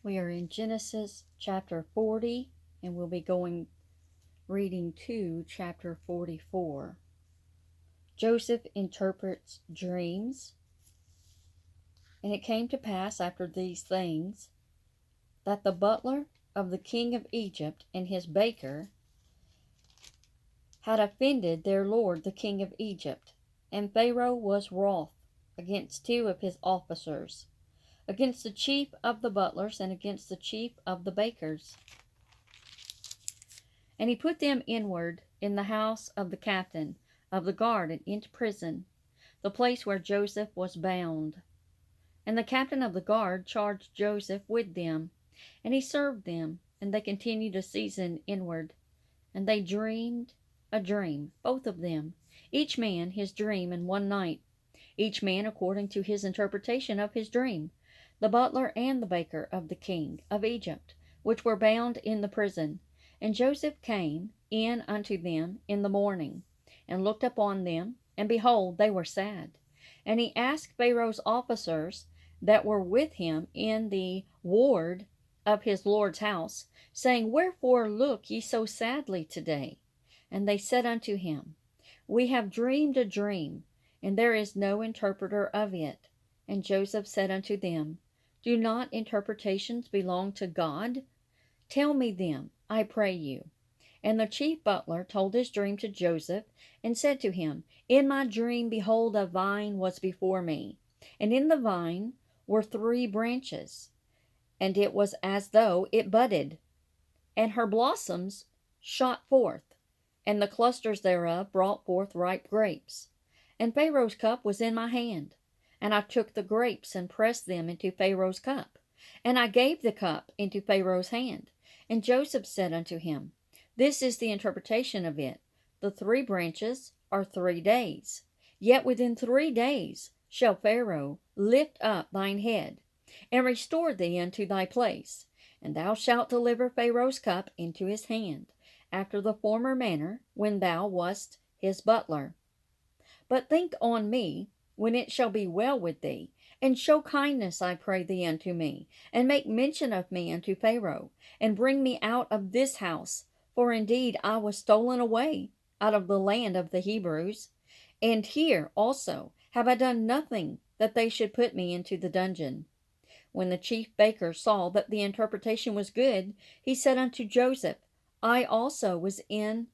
We are in Genesis chapter 40, and we'll be reading to chapter 44. Joseph interprets dreams. And it came to pass after these things that the butler of the king of Egypt and his baker had offended their lord the king of Egypt. And Pharaoh was wroth against two of his officers, against the chief of the butlers and against the chief of the bakers. And he put them inward in the house of the captain of the guard and into prison, the place where Joseph was bound. And the captain of the guard charged Joseph with them, and he served them, and they continued a season inward. And they dreamed a dream, both of them, each man his dream in one night, each man according to his interpretation of his dream, the butler and the baker of the king of Egypt, which were bound in the prison. And Joseph came in unto them in the morning, and looked upon them, and behold, they were sad. And he asked Pharaoh's officers that were with him in the ward of his lord's house, saying, Wherefore look ye so sadly today? And they said unto him, We have dreamed a dream, and there is no interpreter of it. And Joseph said unto them, Do not interpretations belong to God? Tell me them, I pray you. And the chief butler told his dream to Joseph, and said to him, In my dream, behold, a vine was before me, and in the vine were 3 branches, and it was as though it budded, and her blossoms shot forth, and the clusters thereof brought forth ripe grapes. And Pharaoh's cup was in my hand, and I took the grapes and pressed them into Pharaoh's cup, and I gave the cup into Pharaoh's hand. And Joseph said unto him, This is the interpretation of it. The 3 branches are 3 days. Yet within 3 days shall Pharaoh lift up thine head, and restore thee unto thy place. And thou shalt deliver Pharaoh's cup into his hand, after the former manner, when thou wast his butler. But think on me, when it shall be well with thee, and show kindness, I pray thee, unto me, and make mention of me unto Pharaoh, and bring me out of this house. For indeed I was stolen away out of the land of the Hebrews, and here also have I done nothing that they should put me into the dungeon. When the chief baker saw that the interpretation was good, he said unto Joseph, I also was in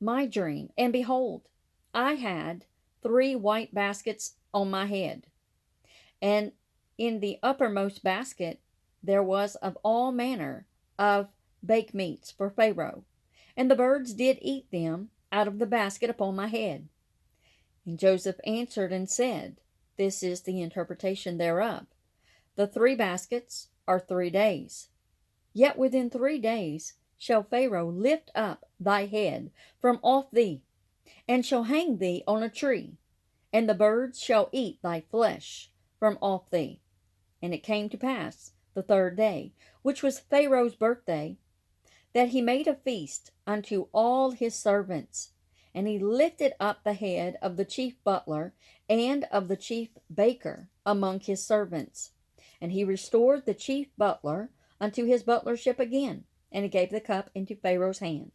my dream, and behold, I had 3 white baskets on my head, and in the uppermost basket there was of all manner of baked meats for Pharaoh, and the birds did eat them out of the basket upon my head. And Joseph answered and said, This is the interpretation thereof. The 3 baskets are 3 days. Yet within 3 days shall Pharaoh lift up thy head from off thee, and shall hang thee on a tree, and the birds shall eat thy flesh from off thee. And it came to pass the 3rd day, which was Pharaoh's birthday, that he made a feast unto all his servants. And he lifted up the head of the chief butler and of the chief baker among his servants. And he restored the chief butler unto his butlership again, and he gave the cup into Pharaoh's hand.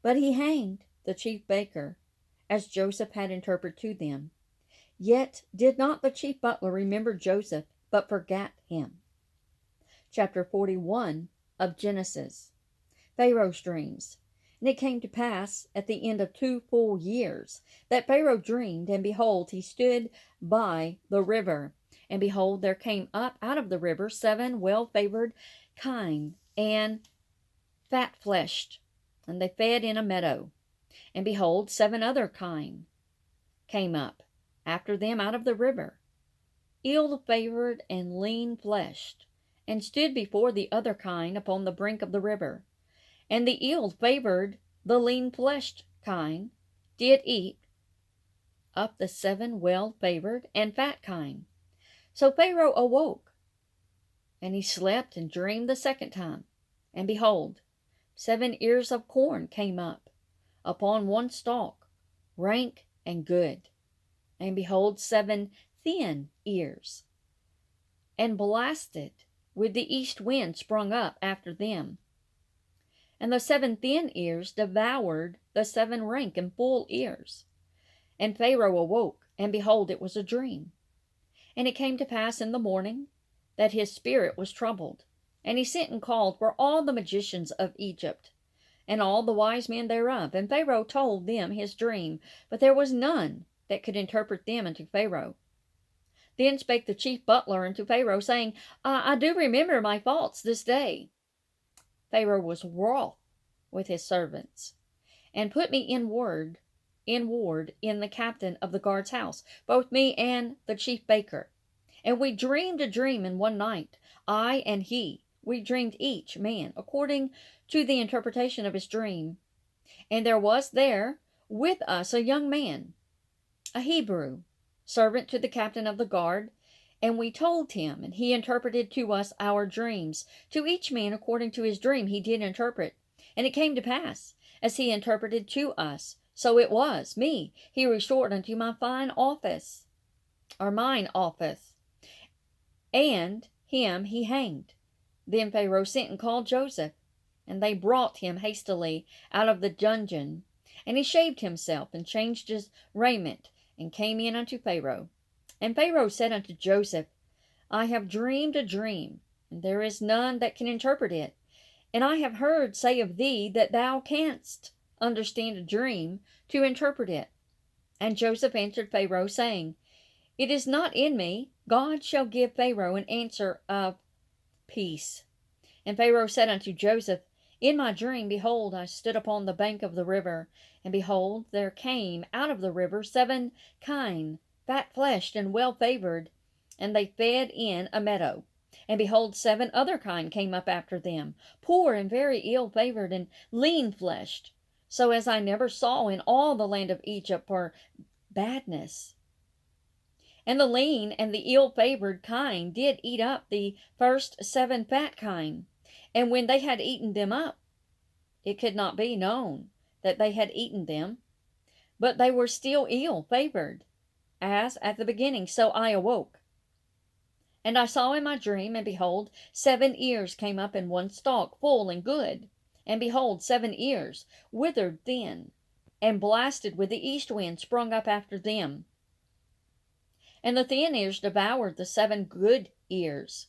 But he hanged the chief baker, as Joseph had interpreted to them. Yet did not the chief butler remember Joseph, but forgat him. Chapter 41 of Genesis. Pharaoh's dreams. And it came to pass at the end of 2 full years that Pharaoh dreamed, and behold, he stood by the river. And behold, there came up out of the river 7 well-favored kine, and fat-fleshed, and they fed in a meadow. And behold, 7 other kine came up after them out of the river, ill-favored and lean-fleshed, and stood before the other kine upon the brink of the river. And the ill-favored, the lean-fleshed kine, did eat up the 7 well-favored and fat kine. So Pharaoh awoke, and he slept and dreamed the 2nd time. And behold, 7 ears of corn came up upon one stalk, rank and good. And behold, 7 thin ears, and blasted with the east wind sprung up after them. And the 7 thin ears devoured the 7 rank and full ears. And Pharaoh awoke, and behold, it was a dream. And it came to pass in the morning that his spirit was troubled. And he sent and called for all the magicians of Egypt, and all the wise men thereof. And Pharaoh told them his dream, but there was none that could interpret them unto Pharaoh. Then spake the chief butler unto Pharaoh, saying, I do remember my faults this day. Pharaoh was wroth with his servants, and put me in ward in the captain of the guard's house, both me and the chief baker. And we dreamed a dream in one night, I and he. We dreamed each man according to the interpretation of his dream. And there was there with us a young man, a Hebrew, servant to the captain of the guard. And we told him, and he interpreted to us our dreams. To each man according to his dream he did interpret. And it came to pass, as he interpreted to us, so it was. Me he restored unto my mine office, and him he hanged. Then Pharaoh sent and called Joseph, and they brought him hastily out of the dungeon. And he shaved himself, and changed his raiment, and came in unto Pharaoh. And Pharaoh said unto Joseph, I have dreamed a dream, and there is none that can interpret it. And I have heard say of thee that thou canst understand a dream to interpret it. And Joseph answered Pharaoh, saying, It is not in me. God shall give Pharaoh an answer of peace. And Pharaoh said unto Joseph, In my dream, behold, I stood upon the bank of the river, and behold, there came out of the river 7 kine, fat-fleshed and well-favored, and they fed in a meadow. And behold, 7 other kine came up after them, poor and very ill-favored and lean-fleshed, so as I never saw in all the land of Egypt for badness. And the lean and the ill-favored kine did eat up the first 7 fat kine. And when they had eaten them up, it could not be known that they had eaten them, but they were still ill-favored, as at the beginning. So I awoke. And I saw in my dream, and behold, 7 ears came up in one stalk, full and good. And behold, 7 ears, withered thin, and blasted with the east wind, sprung up after them. And the thin ears devoured the 7 good ears.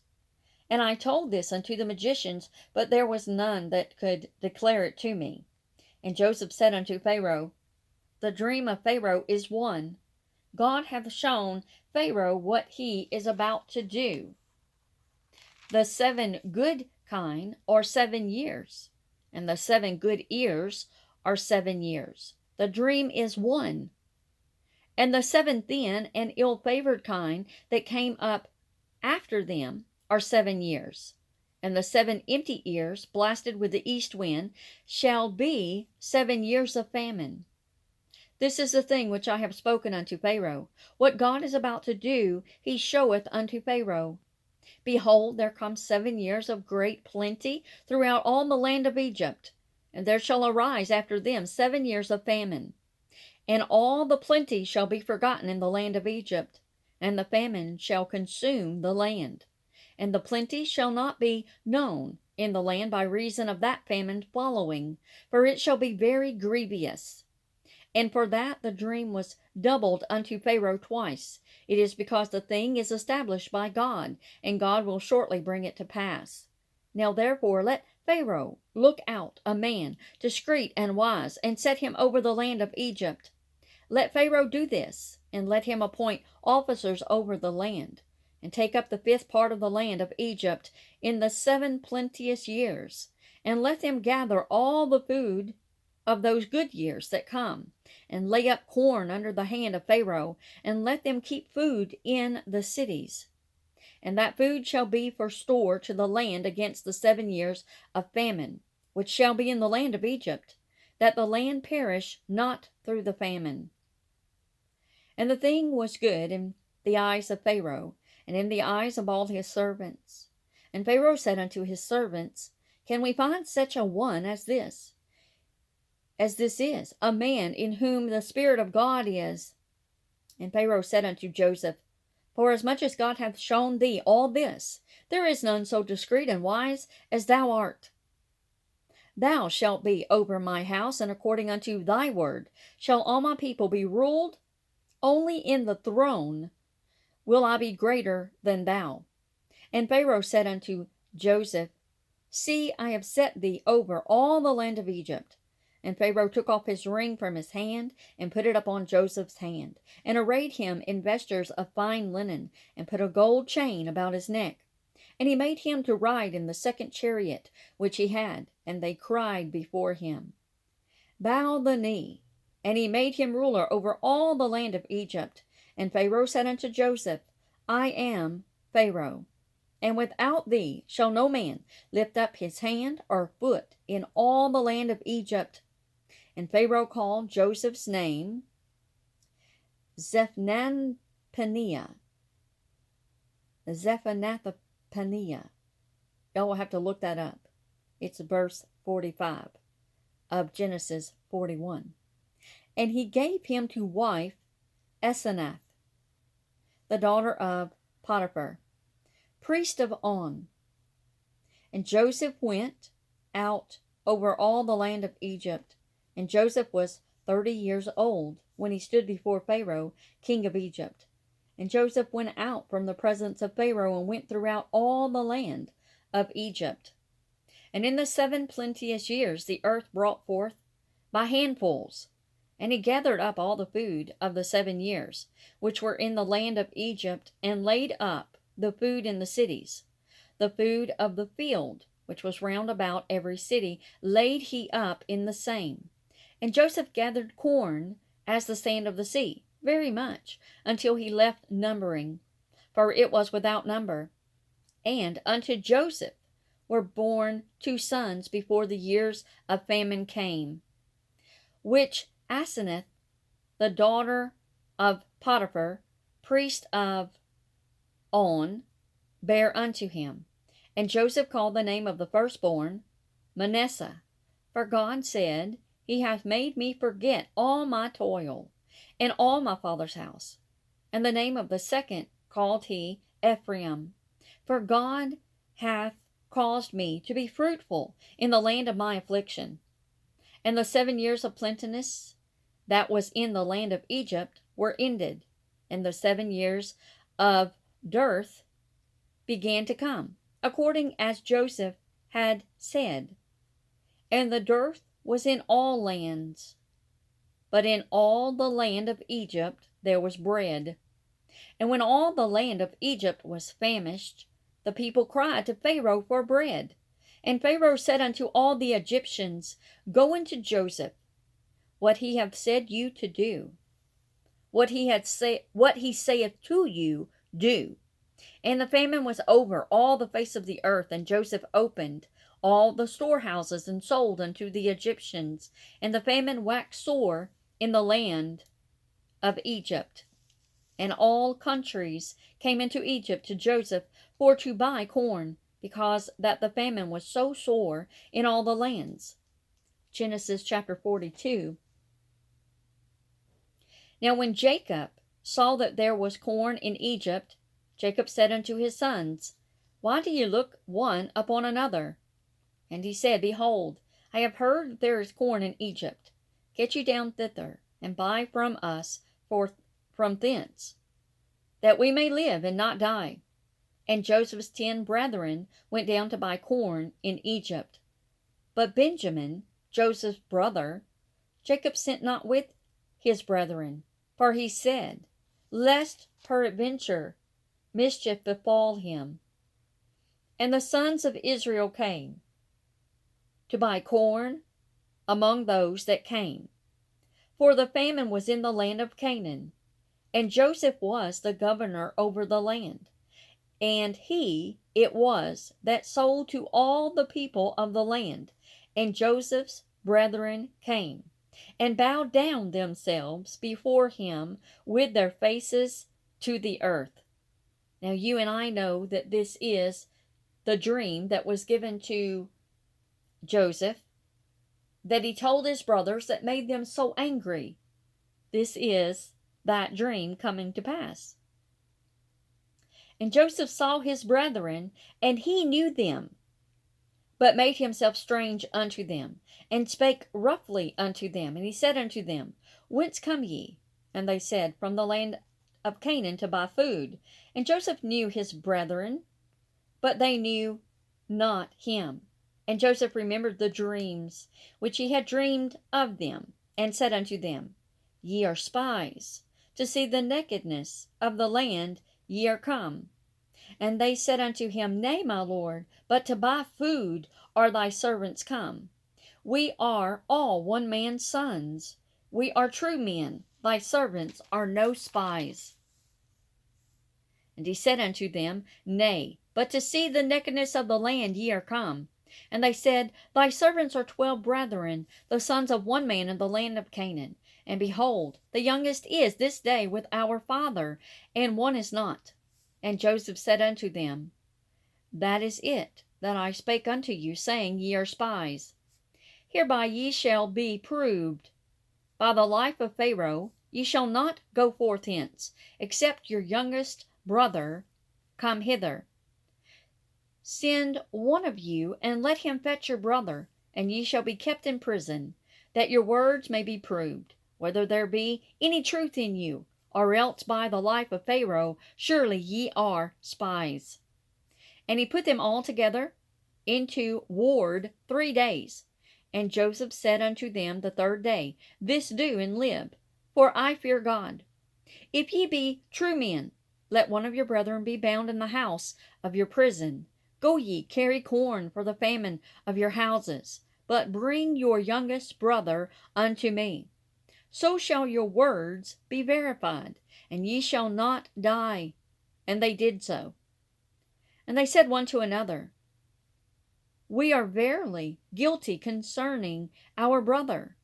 And I told this unto the magicians, but there was none that could declare it to me. And Joseph said unto Pharaoh, The dream of Pharaoh is one. God hath shown Pharaoh what he is about to do. The 7 good kine are 7 years, and the 7 good ears are 7 years. The dream is one. And the 7 thin and ill-favored kine that came up after them are 7 years. And the 7 empty ears, blasted with the east wind, shall be 7 years of famine. This is the thing which I have spoken unto Pharaoh. What God is about to do, he showeth unto Pharaoh. Behold, there come 7 years of great plenty throughout all the land of Egypt, and there shall arise after them 7 years of famine. And all the plenty shall be forgotten in the land of Egypt, and the famine shall consume the land. And the plenty shall not be known in the land by reason of that famine following, for it shall be very grievous. And for that the dream was doubled unto Pharaoh twice. It is because the thing is established by God, and God will shortly bring it to pass. Now therefore let Pharaoh look out a man discreet and wise, and set him over the land of Egypt. Let Pharaoh do this, and let him appoint officers over the land, and take up the 5th part of the land of Egypt in the 7 plenteous years, and let them gather all the food of those good years that come, and lay up corn under the hand of Pharaoh, and let them keep food in the cities. And that food shall be for store to the land against the 7 years of famine, which shall be in the land of Egypt, that the land perish not through the famine. And the thing was good in the eyes of Pharaoh, and in the eyes of all his servants. And Pharaoh said unto his servants, Can we find such a one as this is, a man in whom the Spirit of God is? And Pharaoh said unto Joseph, For as much as God hath shown thee all this, there is none so discreet and wise as thou art. Thou shalt be over my house, and according unto thy word shall all my people be ruled. Only in the throne will I be greater than thou. And Pharaoh said unto Joseph, See, I have set thee over all the land of Egypt. And Pharaoh took off his ring from his hand, and put it upon Joseph's hand, and arrayed him in vestures of fine linen, and put a gold chain about his neck. And he made him to ride in the second chariot which he had, and they cried before him, Bow the knee. And he made him ruler over all the land of Egypt. And Pharaoh said unto Joseph, I am Pharaoh, and without thee shall no man lift up his hand or foot in all the land of Egypt. And Pharaoh called Joseph's name Zephnath-paneah. Zephanath-paneah. Y'all will have to look that up. It's verse 45 of Genesis 41. And he gave him to wife Asenath, the daughter of Potiphar, priest of On. And Joseph went out over all the land of Egypt. And Joseph was 30 years old when he stood before Pharaoh, king of Egypt. And Joseph went out from the presence of Pharaoh, and went throughout all the land of Egypt. And in the 7 plenteous years the earth brought forth by handfuls. And he gathered up all the food of the 7 years, which were in the land of Egypt, and laid up the food in the cities. The food of the field, which was round about every city, laid he up in the same. And Joseph gathered corn as the sand of the sea, very much, until he left numbering, for it was without number. And unto Joseph were born 2 sons before the years of famine came, which Asenath, the daughter of Potiphar, priest of On, bare unto him. And Joseph called the name of the firstborn Manasseh, for God said, He hath made me forget all my toil, and all my father's house. And the name of the second called he Ephraim, for God hath caused me to be fruitful in the land of my affliction. And the 7 years of plenteousness that was in the land of Egypt were ended, and the 7 years of dearth began to come, according as Joseph had said. And the dearth was in all lands, but in all the land of Egypt there was bread. And when all the land of Egypt was famished, the people cried to Pharaoh for bread. And Pharaoh said unto all the Egyptians, Go unto Joseph, what he hath said you to do. What he saith to you, do. And the famine was over all the face of the earth, and Joseph opened all the storehouses, and sold unto the Egyptians. And the famine waxed sore in the land of Egypt. And all countries came into Egypt to Joseph for to buy corn, because that the famine was so sore in all the lands. Genesis chapter 42. Now when Jacob saw that there was corn in Egypt, Jacob said unto his sons, Why do ye look one upon another? And he said, Behold, I have heard that there is corn in Egypt. Get you down thither, and buy from us from thence, that we may live and not die. And Joseph's 10 brethren went down to buy corn in Egypt. But Benjamin, Joseph's brother, Jacob sent not with his brethren, for he said, Lest peradventure mischief befall him. And the sons of Israel came to buy corn among those that came, for the famine was in the land of Canaan, and Joseph was the governor over the land. And he it was that sold to all the people of the land. And Joseph's brethren came, and bowed down themselves before him with their faces to the earth. Now you and I know that this is the dream that was given to Joseph, that he told his brothers, that made them so angry. This is that dream coming to pass. And Joseph saw his brethren, and he knew them, but made himself strange unto them, and spake roughly unto them. And he said unto them, Whence come ye? And they said, From the land of Canaan to buy food. And Joseph knew his brethren, but they knew not him. And Joseph remembered the dreams which he had dreamed of them, and said unto them, Ye are spies, to see the nakedness of the land ye are come. And they said unto him, Nay, my lord, but to buy food are thy servants come. We are all one man's sons. We are true men. Thy servants are no spies. And he said unto them, Nay, but to see the nakedness of the land ye are come. And they said, Thy servants are 12 brethren, the sons of one man in the land of Canaan. And behold, the youngest is this day with our father, and one is not. And Joseph said unto them, That is it that I spake unto you, saying, Ye are spies. Hereby ye shall be proved. By the life of Pharaoh ye shall not go forth hence, except your youngest brother come hither. Send one of you, and let him fetch your brother, and ye shall be kept in prison, that your words may be proved, whether there be any truth in you, or else by the life of Pharaoh, surely ye are spies. And he put them all together into ward 3 days. And Joseph said unto them the 3rd day, This do and live, for I fear God. If ye be true men, let one of your brethren be bound in the house of your prison. Go ye, carry corn for the famine of your houses, but bring your youngest brother unto me. So shall your words be verified, and ye shall not die. And they did so. And they said one to another, We are verily guilty concerning our brother,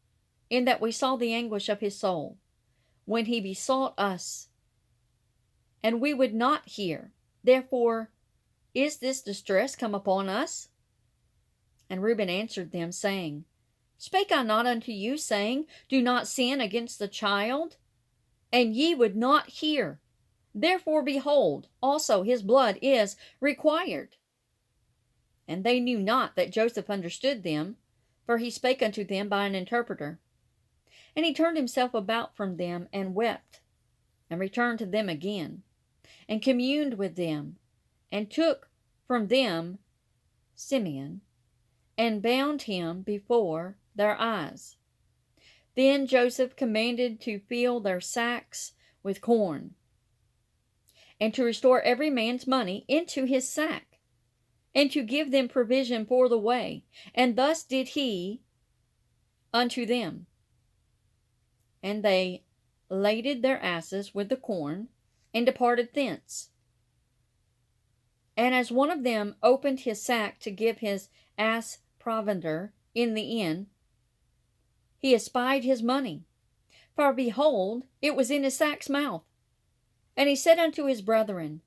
in that we saw the anguish of his soul, when he besought us, and we would not hear. Therefore is this distress come upon us? And Reuben answered them, saying, Spake I not unto you, saying, Do not sin against the child? And ye would not hear. Therefore, behold, also his blood is required. And they knew not that Joseph understood them, for he spake unto them by an interpreter. And he turned himself about from them, and wept, and returned to them again, and communed with them, and took from them Simeon, and bound him before their eyes. Then Joseph commanded to fill their sacks with corn, and to restore every man's money into his sack, and to give them provision for the way. And thus did he unto them. And they laded their asses with the corn, and departed thence. And as one of them opened his sack to give his ass provender in the inn, he espied his money, for behold, it was in his sack's mouth. And he said unto his brethren,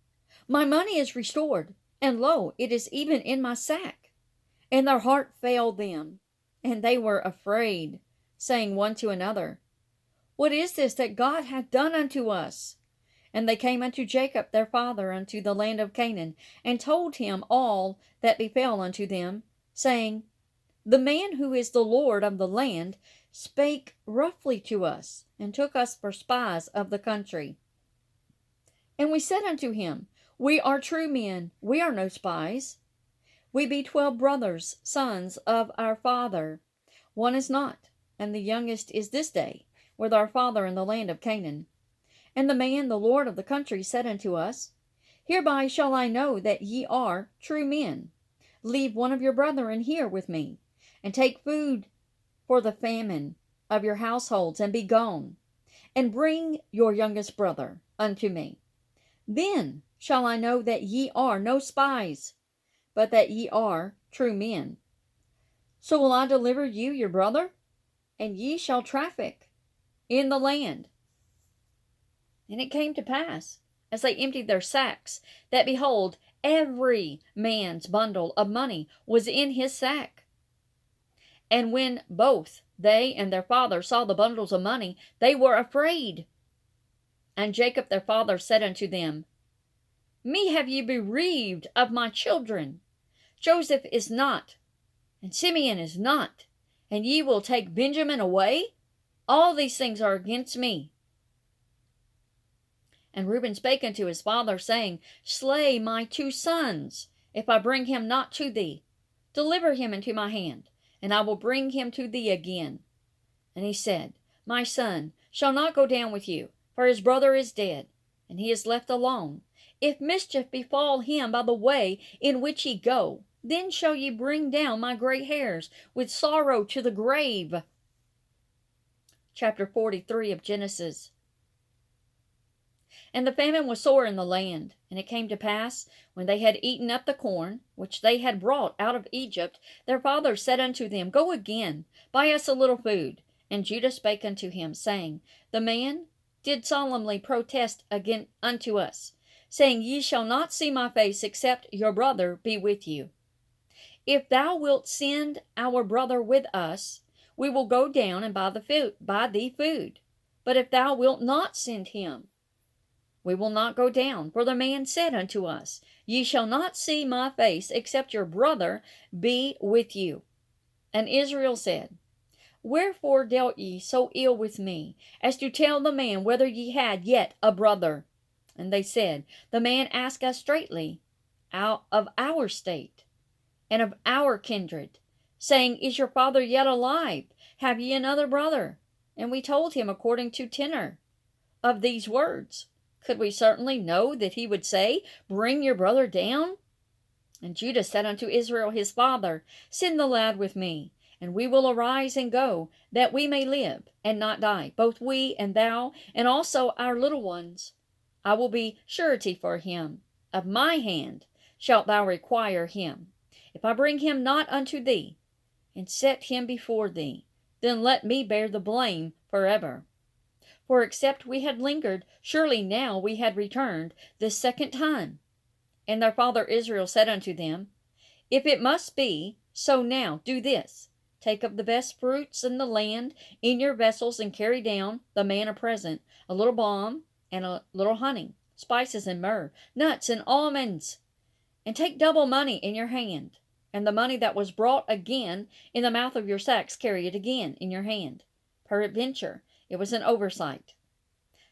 My money is restored, and lo, it is even in my sack. And their heart failed them, and they were afraid, saying one to another, What is this that God hath done unto us? And they came unto Jacob their father unto the land of Canaan, and told him all that befell unto them, saying, The man who is the Lord of the land spake roughly to us, and took us for spies of the country. And we said unto him, We are true men, we are no spies. We be 12 brothers, sons of our father. One is not, and the youngest is this day with our father in the land of Canaan. And the man, the Lord of the country, said unto us, Hereby shall I know that ye are true men. Leave one of your brethren here with me, and take food for the famine of your households, and be gone, and bring your youngest brother unto me. Then shall I know that ye are no spies, but that ye are true men. So will I deliver you your brother, and ye shall traffic in the land. And it came to pass, as they emptied their sacks, that behold, every man's bundle of money was in his sack. And when both they and their father saw the bundles of money, they were afraid. And Jacob their father said unto them, Me have ye bereaved of my children. Joseph is not, and Simeon is not, and ye will take Benjamin away? All these things are against me. And Reuben spake unto his father, saying, Slay my 2 sons, if I bring him not to thee. Deliver him into my hand, and I will bring him to thee again. And he said, My son shall not go down with you, for his brother is dead, and he is left alone. If mischief befall him by the way in which ye go, then shall ye bring down my gray hairs with sorrow to the grave. Chapter 43 of Genesis. And the famine was sore in the land. And it came to pass, when they had eaten up the corn, which they had brought out of Egypt, their father said unto them, Go again, buy us a little food. And Judah spake unto him, saying, The man did solemnly protest again unto us, saying, Ye shall not see my face, except your brother be with you. If thou wilt send our brother with us, we will go down and buy thee food. But if thou wilt not send him, we will not go down. For the man said unto us, Ye shall not see my face, except your brother be with you. And Israel said, Wherefore dealt ye so ill with me, as to tell the man whether ye had yet a brother? And they said, The man asked us straitly out of our state, and of our kindred, saying, Is your father yet alive? Have ye another brother? And we told him according to tenor of these words. Could we certainly know that he would say, Bring your brother down? And Judah said unto Israel his father, Send the lad with me, and we will arise and go, that we may live, and not die, both we and thou, and also our little ones. I will be surety for him. Of my hand shalt thou require him. If I bring him not unto thee, and set him before thee, then let me bear the blame forever. For except we had lingered, surely now we had returned this second time. And their father Israel said unto them, If it must be so, now do this. Take of the best fruits in the land in your vessels, and carry down the man a present, a little balm, and a little honey, spices and myrrh, nuts and almonds. And take double money in your hand, and the money that was brought again in the mouth of your sacks carry it again in your hand. Peradventure, it was an oversight.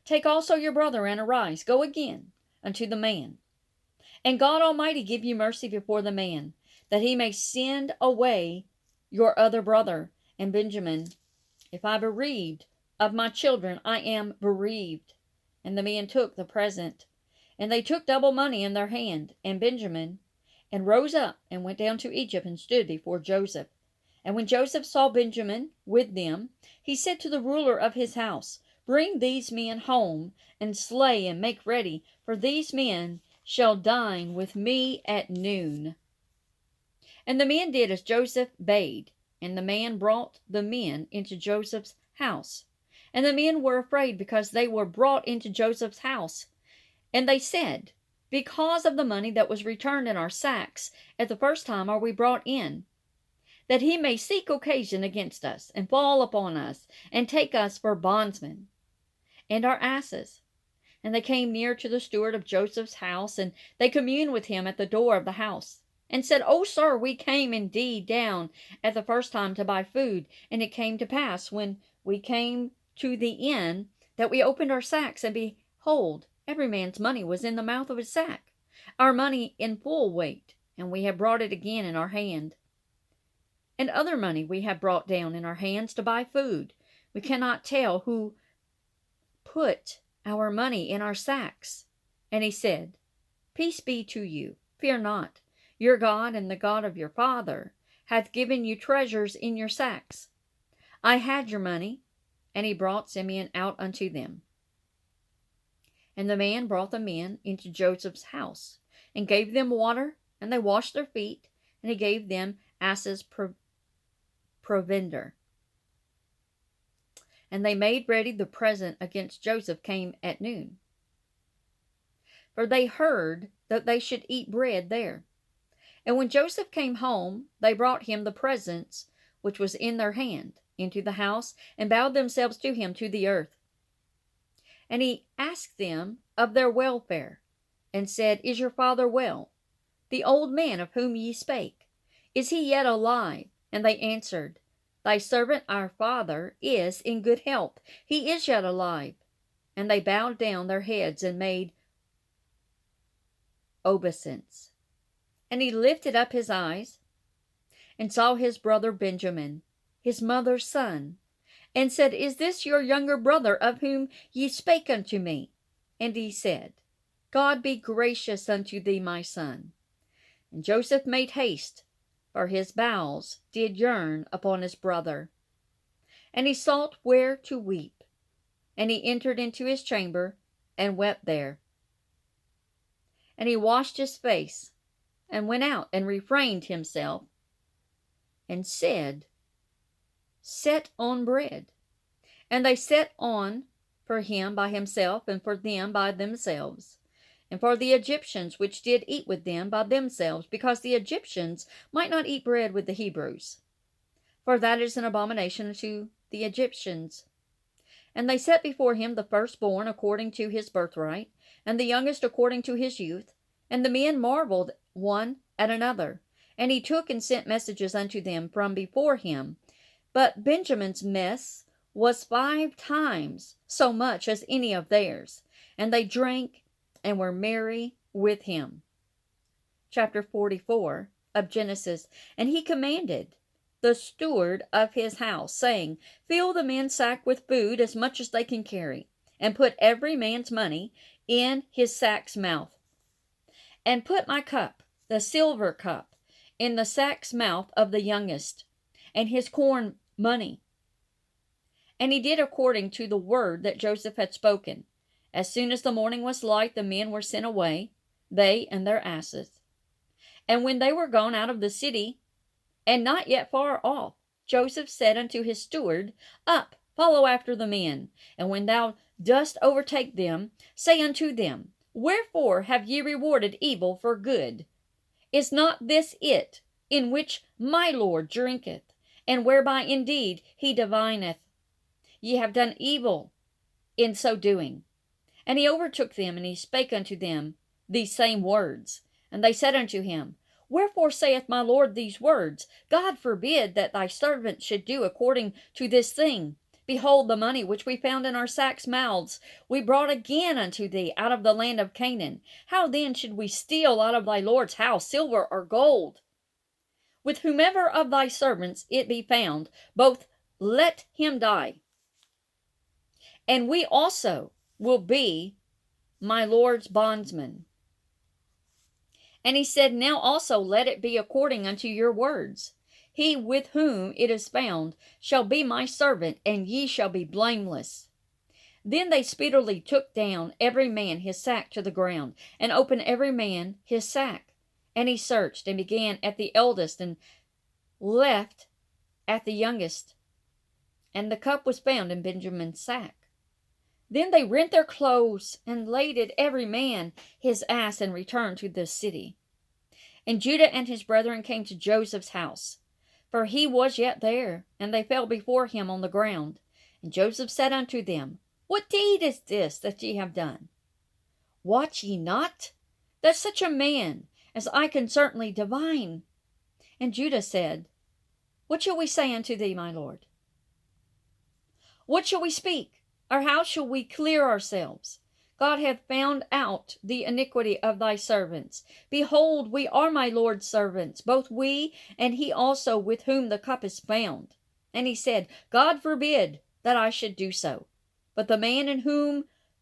Take also your brother, and arise, go again unto the man. And God Almighty give you mercy before the man, that he may send away your other brother. And Benjamin, if I bereaved of my children, I am bereaved. And the man took the present, and they took double money in their hand, and Benjamin, and rose up, and went down to Egypt, and stood before Joseph. And when Joseph saw Benjamin with them, he said to the ruler of his house, Bring these men home, and slay and make ready, for these men shall dine with me at noon. And the men did as Joseph bade, and the man brought the men into Joseph's house. And the men were afraid, because they were brought into Joseph's house. And they said, Because of the money that was returned in our sacks at the first time are we brought in, that he may seek occasion against us, and fall upon us, and take us for bondsmen, and our asses. And they came near to the steward of Joseph's house, and they communed with him at the door of the house, and said, O sir, we came indeed down at the first time to buy food. And it came to pass, when we came to the inn, that we opened our sacks, and behold, every man's money was in the mouth of his sack, our money in full weight, and we have brought it again in our hand. And other money we have brought down in our hands to buy food. We cannot tell who put our money in our sacks. And he said, Peace be to you, fear not. Your God and the God of your father hath given you treasures in your sacks. I had your money. And he brought Simeon out unto them. And the man brought the men into Joseph's house, and gave them water, and they washed their feet, and he gave them asses' provender. And they made ready the present against Joseph came at noon. For they heard that they should eat bread there. And when Joseph came home, they brought him the presents which was in their hand into the house, and bowed themselves to him to the earth. And he asked them of their welfare. and said, Is your father well? The old man of whom ye spake, is he yet alive? And they answered, Thy servant our father is in good health. He is yet alive. And they bowed down their heads and made obeisance. And he lifted up his eyes and saw his brother Benjamin, his mother's son, and said, Is this your younger brother of whom ye spake unto me? And he said, God be gracious unto thee, my son. And Joseph made haste, for his bowels did yearn upon his brother. And he sought where to weep. And he entered into his chamber, and wept there. And he washed his face, and went out, and refrained himself, and said, Set on bread. And they set on for him by himself, and for them by themselves, and for the Egyptians which did eat with them by themselves, because the Egyptians might not eat bread with the Hebrews, for that is an abomination to the Egyptians. And they set before him the firstborn according to his birthright, and the youngest according to his youth. And the men marveled one at another. And he took and sent messages unto them from before him. But Benjamin's mess was 5 times so much as any of theirs. And they drank and were merry with him. Chapter 44 of Genesis. And he commanded the steward of his house, saying, Fill the men's sack with food as much as they can carry, and put every man's money in his sack's mouth. And put my cup, the silver cup, in the sack's mouth of the youngest, and his corn money. And he did according to the word that Joseph had spoken. As soon as the morning was light, the men were sent away, they and their asses. And when they were gone out of the city, and not yet far off, Joseph said unto his steward, Up, follow after the men, and when thou dost overtake them, say unto them, Wherefore have ye rewarded evil for good? Is not this it, in which my Lord drinketh, and whereby indeed he divineth? Ye have done evil in so doing. And he overtook them, and he spake unto them these same words. And they said unto him, Wherefore saith my Lord these words? God forbid that thy servant should do according to this thing. Behold, the money which we found in our sacks' mouths we brought again unto thee out of the land of Canaan. How then should we steal out of thy Lord's house silver or gold? With whomever of thy servants it be found, both let him die. And we also will be my Lord's bondsmen. And he said, Now also let it be according unto your words. He with whom it is found shall be my servant, and ye shall be blameless. Then they speedily took down every man his sack to the ground, and opened every man his sack. And he searched, and began at the eldest, and left at the youngest. And the cup was found in Benjamin's sack. Then they rent their clothes, and laded every man his ass, and returned to the city. And Judah and his brethren came to Joseph's house, for he was yet there, and they fell before him on the ground. And Joseph said unto them, What deed is this that ye have done? Wot ye not that such a man as I can certainly divine? And Judah said, What shall we say unto thee, my lord? What shall we speak? Or how shall we clear ourselves? God hath found out the iniquity of thy servants. Behold, we are my Lord's servants, both we and he also with whom the cup is found. And he said, God forbid that I should do so. But the man in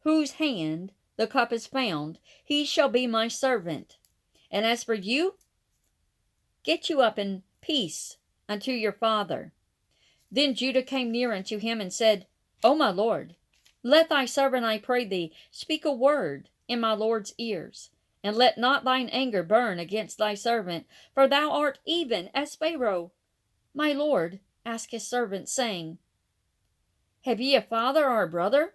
whose hand the cup is found, he shall be my servant. And as for you, get you up in peace unto your father. Then Judah came near unto him and said, O my lord, let thy servant, I pray thee, speak a word in my lord's ears, and let not thine anger burn against thy servant, for thou art even as Pharaoh. My lord asked his servant, saying, Have ye a father or a brother?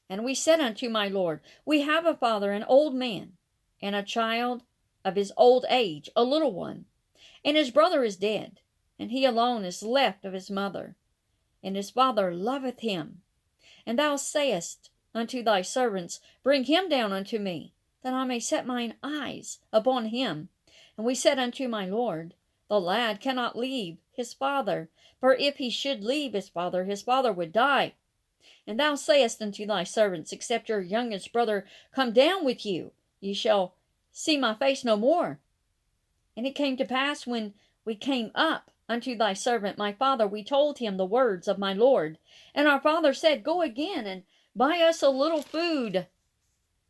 And we said unto my lord, We have a father, an old man, and a child of his old age, a little one. And his brother is dead, and he alone is left of his mother. And his father loveth him. And thou sayest unto thy servants, Bring him down unto me. that I may set mine eyes upon him. And we said unto my lord, The lad cannot leave his father, for if he should leave his father would die. And thou sayest unto thy servants, Except your youngest brother come down with you, ye shall see my face no more. And it came to pass, when we came up unto thy servant my father, we told him the words of my lord. And our father said, Go again and buy us a little food.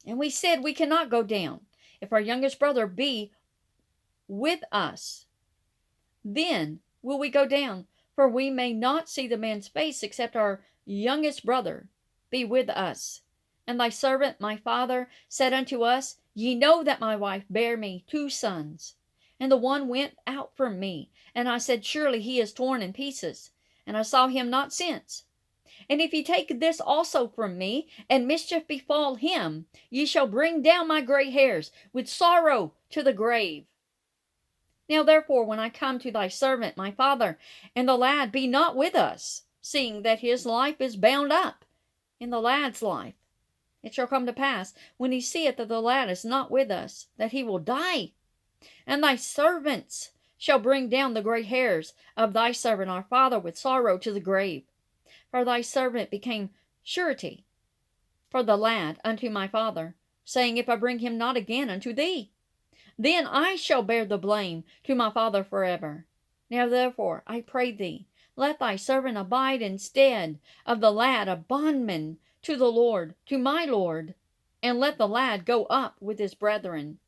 And we said, We cannot go down. If our youngest brother be with us, then will we go down, for we may not see the man's face, except our youngest brother be with us. And thy servant my father said unto us, Ye know that my wife bare me 2 sons, and the one went out from me. And I said, Surely he is torn in pieces, and I saw him not since. And if ye take this also from me, and mischief befall him, ye shall bring down my gray hairs with sorrow to the grave. Now therefore, when I come to thy servant my father, and the lad be not with us, seeing that his life is bound up in the lad's life, it shall come to pass, when he seeth that the lad is not with us, that he will die. And thy servants shall bring down the gray hairs of thy servant our father with sorrow to the grave. For thy servant became surety for the lad unto my father, saying, If I bring him not again unto thee, then I shall bear the blame to my father forever. Now therefore, I pray thee, let thy servant abide instead of the lad, a bondman to the Lord, to my Lord, and let the lad go up with his brethren.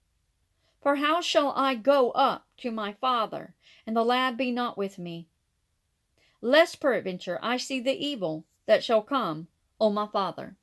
For how shall I go up to my father, and the lad be not with me? Lest peradventure I see the evil that shall come on my father.